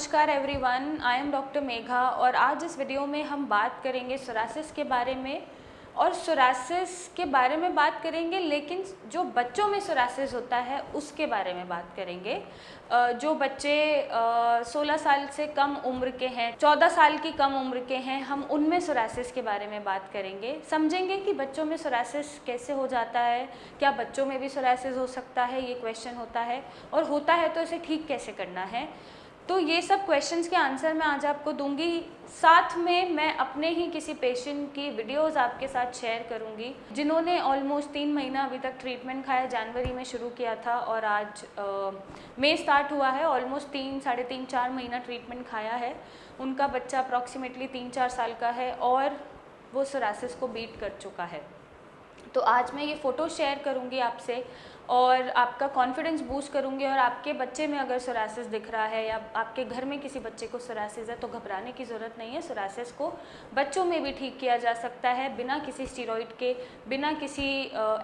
नमस्कार everyone, I am doctor Megha और आज इस वीडियो में हम बात करेंगे सोरासिस के बारे में। और सोरासिस के बारे में बात करेंगे, लेकिन जो बच्चों में सोरासिस होता है उसके बारे में बात करेंगे। जो बच्चे 16 साल से कम उम्र के हैं, 14 साल की कम उम्र के हैं, हम उनमें सोरासिस के बारे में बात करेंगे। समझेंगे कि बच्चों में सोरासिस कैसे हो जाता है, क्या बच्चों में भी सोरासिस हो सकता है, ये क्वेश्चन होता है, और होता है तो इसे ठीक कैसे करना है। तो ये सब क्वेश्चंस के आंसर मैं आज आपको दूंगी। साथ में मैं अपने ही किसी पेशेंट की वीडियोस आपके साथ शेयर करूंगी जिन्होंने ऑलमोस्ट 3 महीना अभी तक ट्रीटमेंट खाया। जनवरी में शुरू किया था और आज मई स्टार्ट हुआ है। ऑलमोस्ट 3, 3.5, 4 महीना ट्रीटमेंट खाया है। उनका बच्चा अप्रॉक्सीमेटली 3-4 साल का है और वो सोरासिस को बीट कर चुका है। तो आज मैं ये फ़ोटो शेयर करूँगी आपसे और आपका कॉन्फिडेंस बूस्ट करूँगी। और आपके बच्चे में अगर सोरासिस दिख रहा है या आपके घर में किसी बच्चे को सोरासिस है तो घबराने की ज़रूरत नहीं है। सोरासिस को बच्चों में भी ठीक किया जा सकता है बिना किसी स्टीरॉइड के, बिना किसी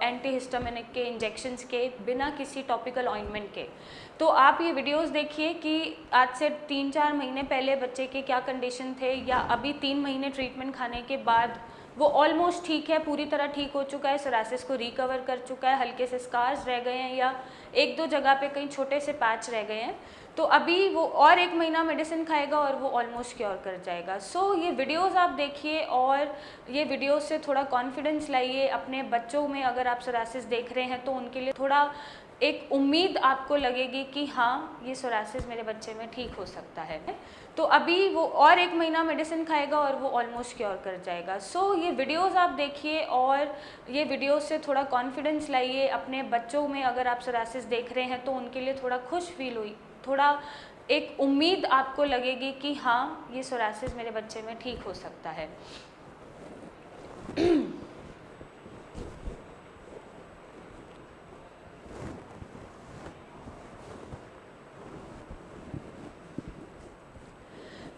एंटीहिस्टामिनिक के इंजेक्शंस के, बिना किसी टॉपिकल ऑइंटमेंट के। तो आप ये वीडियोस देखिए कि आज से 3-4 महीने पहले बच्चे के क्या कंडीशन थे या अभी 3 महीने ट्रीटमेंट खाने के बाद वो ऑलमोस्ट ठीक है, पूरी तरह ठीक हो चुका है, सोरासिस को रिकवर कर चुका है। हल्के से स्कार्स रह गए हैं या 1-2 जगह पे कहीं छोटे से पैच रह गए हैं। तो अभी वो और 1 महीना मेडिसिन खाएगा और वो ऑलमोस्ट क्योर कर जाएगा। सो ये वीडियोस आप देखिए और ये वीडियोस से थोड़ा कॉन्फिडेंस लाइए अपने बच्चों में। अगर आप सोरासिस देख रहे हैं तो उनके लिए थोड़ा एक उम्मीद आपको लगेगी कि हाँ, ये सोरासिस मेरे बच्चे में ठीक हो सकता है। तो अभी वो और 1 महीना मेडिसिन खाएगा और वो ऑलमोस्ट क्योर कर जाएगा। सो ये वीडियोस आप देखिए और ये वीडियोस से थोड़ा कॉन्फिडेंस लाइए अपने बच्चों में। अगर आप सोरासिस देख रहे हैं तो उनके लिए थोड़ा खुश फील हुई, थोड़ा एक उम्मीद आपको लगेगी कि हाँ, ये सोरासिस मेरे बच्चे में ठीक हो सकता है।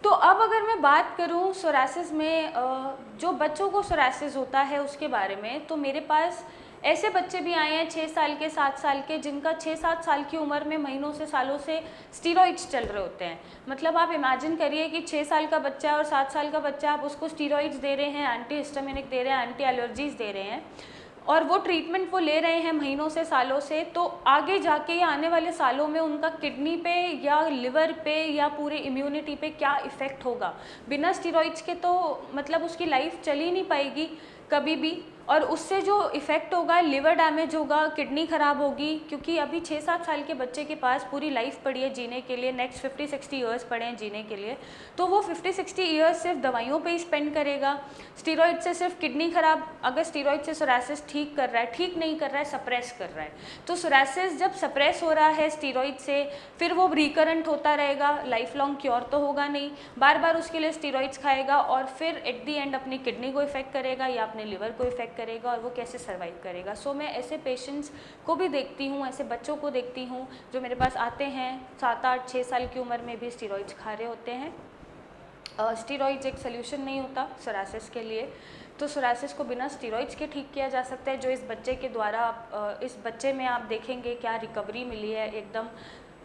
तो अब अगर मैं बात करूं सोरासिस में, जो बच्चों को सोरासिस होता है उसके बारे में, तो मेरे पास ऐसे बच्चे भी आए हैं 6 साल के, 7 साल के, जिनका 6-7 साल की उम्र में महीनों से, सालों से स्टीरॉइड्स चल रहे होते हैं। मतलब आप इमेजिन करिए कि 6 साल का बच्चा है और 7 साल का बच्चा, आप उसको स्टीरॉइड्स दे रहे हैं, एंटीहिस्टामिनिक दे रहे हैं, एंटी एलर्जीज दे रहे हैं और वो ट्रीटमेंट वो ले रहे हैं महीनों से, सालों से। तो आगे जाके या आने वाले सालों में उनका किडनी पे या लिवर पे या पूरे इम्यूनिटी पे क्या इफ़ेक्ट होगा। बिना स्टीरॉइड्स के तो मतलब उसकी लाइफ चल ही नहीं पाएगी कभी भी। और उससे जो इफ़ेक्ट होगा, लिवर डैमेज होगा, किडनी ख़राब होगी। क्योंकि अभी 6-7 साल के बच्चे के पास पूरी लाइफ पड़ी है जीने के लिए, नेक्स्ट 50-60 ईयर्स पड़े हैं जीने के लिए। तो वो 50-60 ईयर्स सिर्फ दवाइयों पे ही स्पेंड करेगा। स्टीरॉइड से सिर्फ किडनी ख़राब, अगर स्टीरॉइड से सोरासिस ठीक कर रहा है, ठीक नहीं कर रहा है, सप्रेस कर रहा है। तो सोरासिस जब सप्रेस हो रहा है स्टीरॉइड से, फिर वो रिकरेंट होता रहेगा, लाइफ लॉन्ग क्योर तो होगा नहीं, बार बार उसके लिए स्टीरॉइड्स खाएगा और फिर एट दी एंड अपनी किडनी को इफेक्ट करेगा या अपने लिवर को इफेक्ट करेगा और वो कैसे सर्वाइव करेगा। सो मैं ऐसे पेशेंट्स को भी देखती हूँ, ऐसे बच्चों को देखती हूँ जो मेरे पास आते हैं 7-8-6 साल की उम्र में भी स्टीरॉइड्स खा रहे होते हैं। स्टीरॉइड्स एक सोल्यूशन नहीं होता सोरासिस के लिए। तो सोरासिस को बिना स्टीरॉइड्स के ठीक किया जा सकता है। जो इस बच्चे के द्वारा इस बच्चे में आप देखेंगे क्या रिकवरी मिली है, एकदम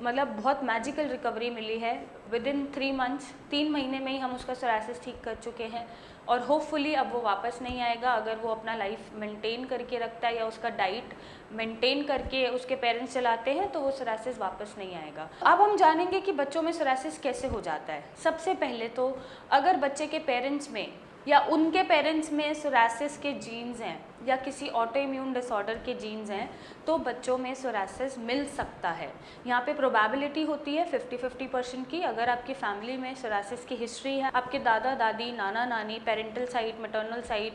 मतलब बहुत मैजिकल रिकवरी मिली है। विदिन 3 मंथ्स, 3 महीने में ही हम उसका सोरासिस ठीक कर चुके हैं और होपफुली अब वो वापस नहीं आएगा। अगर वो अपना लाइफ मेंटेन करके रखता है या उसका डाइट मेंटेन करके उसके पेरेंट्स चलाते हैं तो वो सोरासिस वापस नहीं आएगा। अब हम जानेंगे कि बच्चों में सोरासिस कैसे हो जाता है। सबसे पहले तो अगर बच्चे के पेरेंट्स में या उनके पेरेंट्स में सोरासिस के जीन्स हैं या किसी ऑटो इम्यून डिसऑर्डर के जीन्स हैं तो बच्चों में सोरासिस मिल सकता है। यहाँ पे प्रोबेबिलिटी होती है 50-50% की। अगर आपकी फैमिली में सोरासिस की हिस्ट्री है, आपके दादा दादी, नाना नानी, parental side, maternal side,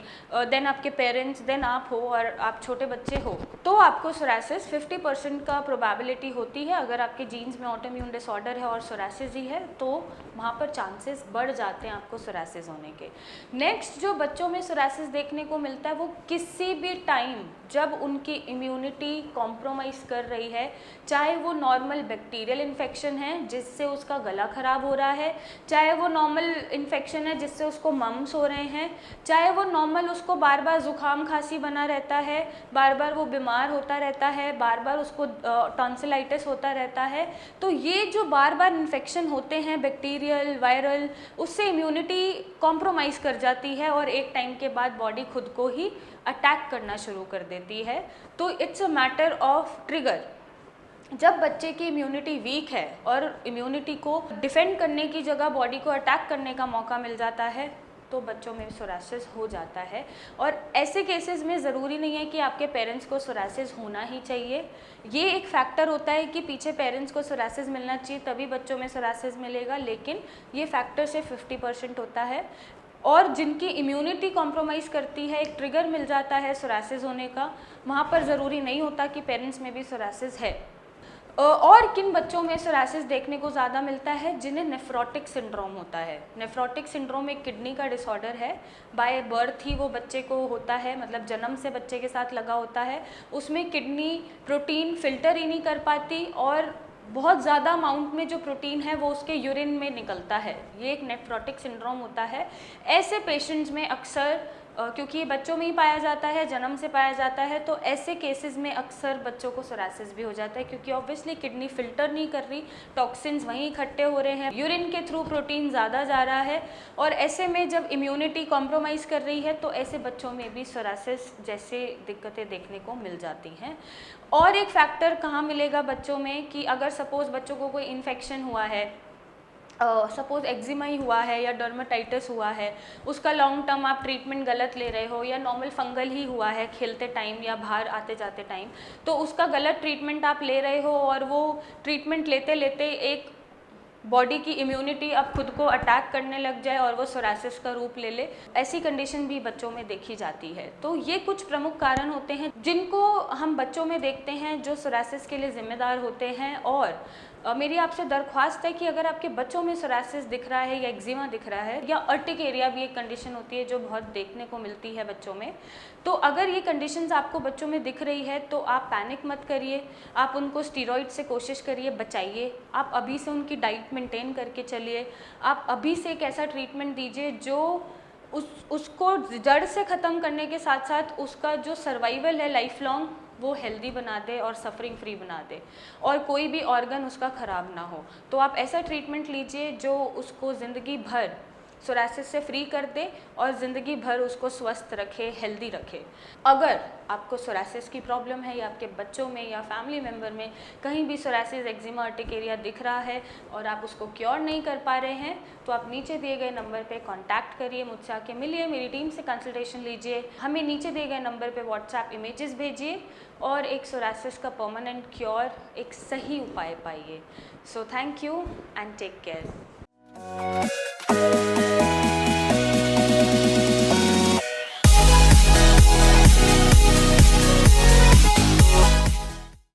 then आपके पेरेंट्स, देन आप हो और आप छोटे बच्चे हो, तो आपको सोरासिस 50% का प्रोबेबिलिटी होती है। अगर आपके जीन्स में ऑटो इम्यून डिसऑर्डर है और सोरासिस ही है तो वहाँ पर चांसेस बढ़ जाते हैं आपको सोरासिस होने के। नेक्स्ट जो बच्चों में सोरासिस देखने को मिलता है वो किस किसी भी टाइम जब उनकी इम्यूनिटी कॉम्प्रोमाइज़ कर रही है, चाहे वो नॉर्मल बैक्टीरियल इन्फेक्शन है जिससे उसका गला ख़राब हो रहा है, चाहे वो नॉर्मल इन्फेक्शन है जिससे उसको मम्स हो रहे हैं, चाहे वो नॉर्मल उसको बार बार ज़ुकाम खांसी बना रहता है, बार बार वो बीमार होता रहता है, बार बार उसको टॉन्सिलाइटिस होता रहता है, तो ये जो बार बार इन्फेक्शन होते हैं बैक्टीरियल वायरल, उससे इम्यूनिटी कॉम्प्रोमाइज़ कर जाती है और एक टाइम के बाद बॉडी खुद को ही अटैक करना शुरू कर देती है। तो it's a matter of trigger. जब बच्चे की इम्यूनिटी वीक है और इम्यूनिटी को डिफेंड करने की जगह बॉडी को अटैक करने का मौका मिल जाता है तो बच्चों में सोरासिस हो जाता है। और ऐसे केसेस में ज़रूरी नहीं है कि आपके पेरेंट्स को सोरासिस होना ही चाहिए। ये एक फैक्टर होता है कि पीछे पेरेंट्स को सोरासिस मिलना चाहिए तभी बच्चों में सोरासिस मिलेगा, लेकिन ये फैक्टर सिर्फ 50% होता है। और जिनकी इम्यूनिटी कॉम्प्रोमाइज़ करती है, एक ट्रिगर मिल जाता है सोरासिस होने का, वहाँ पर ज़रूरी नहीं होता कि पेरेंट्स में भी सोरासिस है। और किन बच्चों में सोरासिस देखने को ज़्यादा मिलता है? जिन्हें नेफ्रोटिक सिंड्रोम होता है। नेफ्रोटिक सिंड्रोम एक किडनी का डिसऑर्डर है, बाय बर्थ ही वो बच्चे को होता है, मतलब जन्म से बच्चे के साथ लगा होता है। उसमें किडनी प्रोटीन फिल्टर ही नहीं कर पाती और बहुत ज़्यादा अमाउंट में जो प्रोटीन है वो उसके यूरिन में निकलता है। ये एक नेफ्रोटिक सिंड्रोम होता है। ऐसे पेशेंट्स में अक्सर क्योंकि ये बच्चों में ही पाया जाता है, जन्म से पाया जाता है, तो ऐसे केसेस में अक्सर बच्चों को सोरासिस भी हो जाता है क्योंकि ऑब्वियसली किडनी फिल्टर नहीं कर रही, टॉक्सिन्स वहीं इकट्ठे हो रहे हैं, यूरिन के थ्रू प्रोटीन ज़्यादा जा रहा है और ऐसे में जब इम्यूनिटी कॉम्प्रोमाइज़ कर रही है तो ऐसे बच्चों में भी सोरासिस जैसे दिक्कतें देखने को मिल जाती हैं। और एक फैक्टर कहाँ मिलेगा बच्चों में कि अगर सपोज़ बच्चों को कोई इन्फेक्शन हुआ है, सपोज़ एक्जिमा ही हुआ है या डर्मेटाइटिस हुआ है, उसका लॉन्ग टर्म आप ट्रीटमेंट गलत ले रहे हो, या नॉर्मल फंगल ही हुआ है खेलते टाइम या बाहर आते जाते टाइम, तो उसका गलत ट्रीटमेंट आप ले रहे हो और वो ट्रीटमेंट लेते लेते एक बॉडी की इम्यूनिटी अब खुद को अटैक करने लग जाए और वो सोरासिस का रूप ले ले, ऐसी कंडीशन भी बच्चों में देखी जाती है। तो ये कुछ प्रमुख कारण होते हैं जिनको हम बच्चों में देखते हैं जो सोरासिस के लिए जिम्मेदार होते हैं। और मेरी आपसे दरख्वास्त है कि अगर आपके बच्चों में सोरासिस दिख रहा है या एक्जिमा दिख रहा है या अर्टिकेरिया भी एक कंडीशन होती है जो बहुत देखने को मिलती है बच्चों में, तो अगर ये कंडीशंस आपको बच्चों में दिख रही है तो आप पैनिक मत करिए, आप उनको स्टीरॉइड से कोशिश करिए बचाइए, आप अभी से उनकी डाइट मेंटेन करके चलिए, आप अभी से एक ऐसा ट्रीटमेंट दीजिए जो उसको जड़ से ख़त्म करने के साथ साथ उसका जो सर्वाइवल है लाइफ लॉन्ग वो हेल्दी बना दे और सफरिंग फ्री बना दे और कोई भी ऑर्गन उसका ख़राब ना हो। तो आप ऐसा ट्रीटमेंट लीजिए जो उसको ज़िंदगी भर सोरासिस से फ्री कर दे और ज़िंदगी भर उसको स्वस्थ रखे, हेल्दी रखे। अगर आपको सोरासिस की प्रॉब्लम है या आपके बच्चों में या फैमिली मेम्बर में कहीं भी सोरासिस, एक्जिमा, अर्टिकेरिया दिख रहा है और आप उसको क्योर नहीं कर पा रहे हैं, तो आप नीचे दिए गए नंबर पे कांटेक्ट करिए, मुझसे आके मिलिए, मेरी टीम से कंसल्टेशन लीजिए, हमें नीचे दिए गए नंबर पे व्हाट्सएप इमेजेस भेजिए और एक सोरासिस का परमानेंट क्योर, एक सही उपाय पाइए। So thank you and take care.